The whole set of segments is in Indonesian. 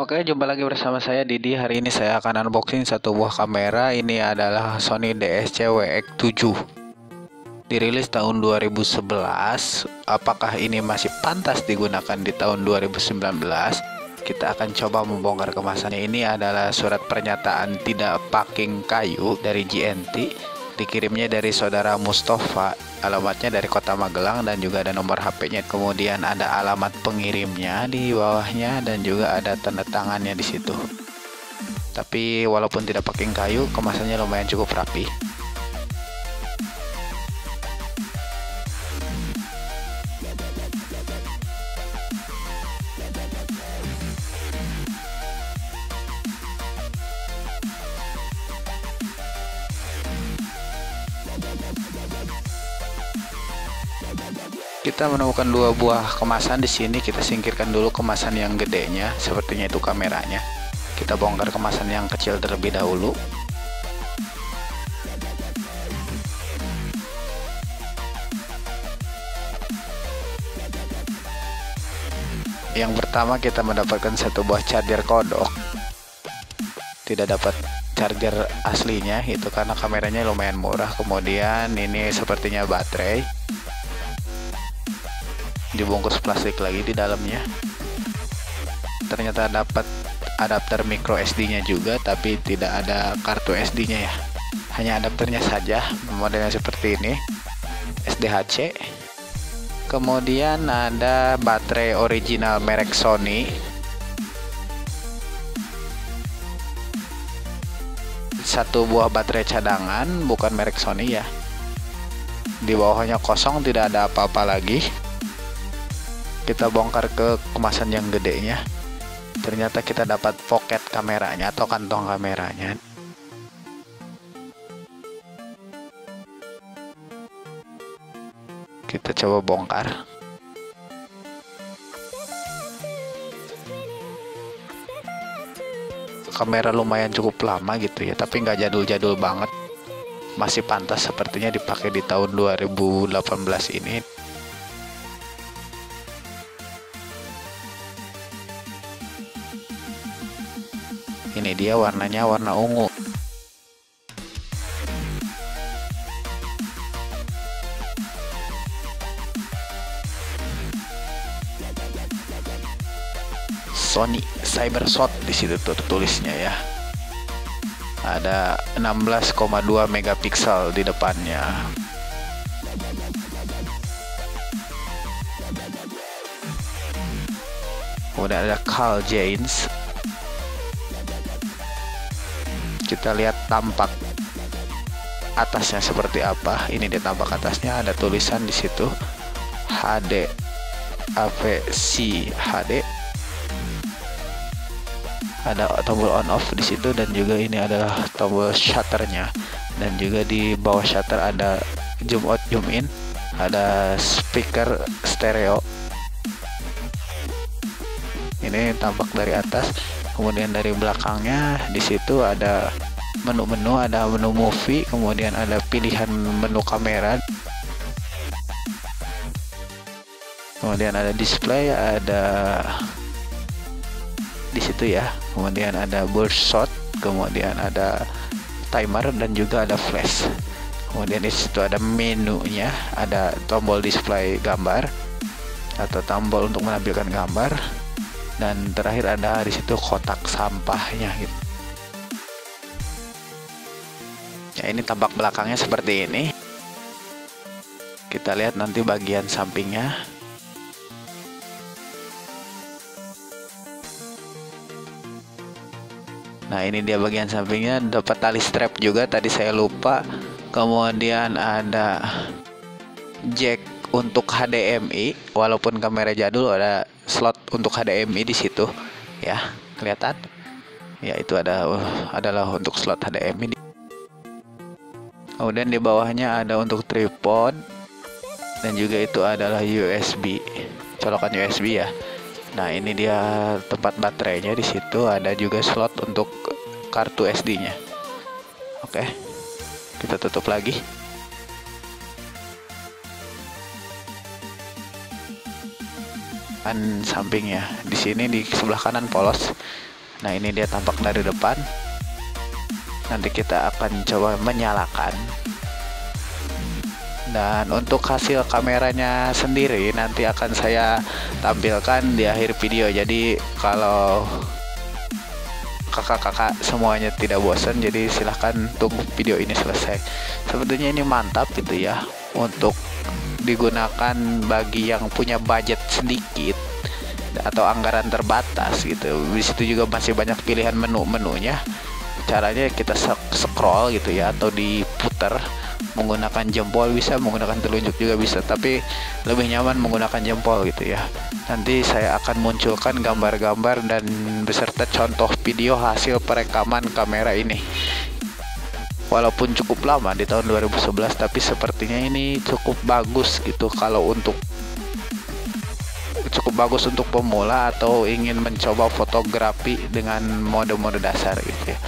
Oke, jumpa lagi bersama saya Didi. Hari ini saya akan unboxing satu buah kamera. Ini adalah Sony DSC-WX7. Dirilis tahun 2011. Apakah ini masih pantas digunakan di tahun 2019? Kita akan coba membongkar kemasannya. Ini adalah surat pernyataan tidak packing kayu dari JNT. Dikirimnya dari saudara Mustafa, alamatnya dari Kota Magelang, dan juga ada nomor HP-nya. Kemudian ada alamat pengirimnya di bawahnya dan juga ada tanda tangannya di situ. Tapi walaupun tidak pakai kayu, kemasannya lumayan cukup rapi. Kita menemukan dua buah kemasan di sini. Kita singkirkan dulu kemasan yang gedenya, sepertinya itu kameranya. Kita bongkar kemasan yang kecil terlebih dahulu. Yang pertama kita mendapatkan satu buah charger kodok. Tidak dapat charger aslinya itu karena kameranya lumayan murah. Kemudian ini sepertinya baterai. Dibungkus plastik lagi di dalamnya. Ternyata dapat adapter micro SD-nya juga, tapi tidak ada kartu SD-nya ya. Hanya adapternya saja. Modelnya seperti ini, SDHC. Kemudian ada baterai original merek Sony. Satu buah baterai cadangan, bukan merek Sony ya. Di bawahnya kosong, tidak ada apa-apa lagi. Kita bongkar ke kemasan yang gedenya. Ternyata kita dapat pocket kameranya atau kantong kameranya. Kita coba bongkar. Kamera lumayan cukup lama gitu ya, tapi nggak jadul-jadul banget. Masih pantas sepertinya dipakai di tahun 2018 ini. Ini dia warnanya, warna ungu. Sony Cybershot di situ tuh tulisnya ya. Ada 16,2 megapiksel di depannya. Kemudian ada Carl James. Kita lihat tampak atasnya seperti apa. Ini dia tampak atasnya, ada tulisan di situ HD AVC HD. Ada tombol on off di situ, dan juga ini adalah tombol shutternya, dan juga di bawah shutter ada zoom out zoom in, ada speaker stereo. Ini tampak dari atas. Kemudian dari belakangnya di situ ada menu-menu, ada menu movie, kemudian ada pilihan menu kamera. Kemudian ada display, ada di situ ya. Kemudian ada burst shot, kemudian ada timer, dan juga ada flash. Kemudian di situ ada menunya, ada tombol display gambar atau tombol untuk menampilkan gambar, dan terakhir ada di situ kotak sampahnya gitu. Ya, ini tampak belakangnya seperti ini. Kita lihat nanti bagian sampingnya. Nah, ini dia bagian sampingnya, dapat tali strap juga, tadi saya lupa. Kemudian ada jack untuk HDMI, walaupun kamera jadul ada slot untuk HDMI di situ ya, kelihatan ya, itu adalah untuk slot HDMI. Kemudian di bawahnya ada untuk tripod, dan juga itu adalah USB, colokan USB ya. Nah, ini dia tempat baterainya, di situ ada juga slot untuk kartu SD-nya. Oke, kita tutup lagi. sampingnya. Di sini di sebelah kanan polos. Nah, ini dia tampak dari depan. Nanti kita akan coba menyalakan. Dan untuk hasil kameranya sendiri nanti akan saya tampilkan di akhir video. Jadi kalau kakak-kakak semuanya tidak bosan, jadi silahkan tunggu video ini selesai. Sebetulnya ini mantap gitu ya, untuk digunakan bagi yang punya budget sedikit atau anggaran terbatas gitu. Di situ juga masih banyak pilihan menu-menunya. Caranya kita scroll gitu ya, atau diputar menggunakan jempol bisa, menggunakan telunjuk juga bisa, tapi lebih nyaman menggunakan jempol gitu ya. Nanti saya akan munculkan gambar-gambar dan beserta contoh video hasil perekaman kamera ini. Walaupun cukup lama di tahun 2011, tapi sepertinya ini cukup bagus gitu kalau untuk pemula atau ingin mencoba fotografi dengan mode-mode dasar gitu ya.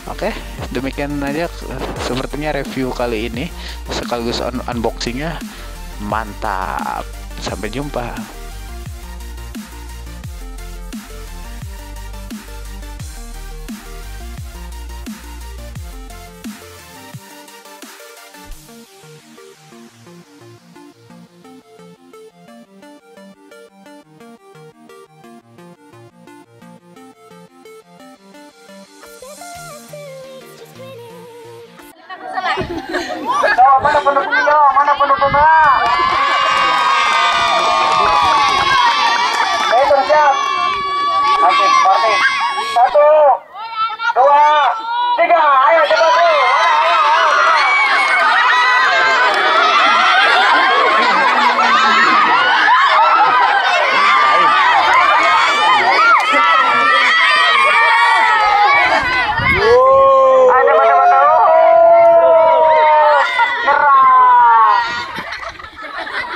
Oke, demikian aja sepertinya review kali ini sekaligus unboxingnya. Mantap, sampai jumpa. Mana pendukungnya? Mana pendukungnya?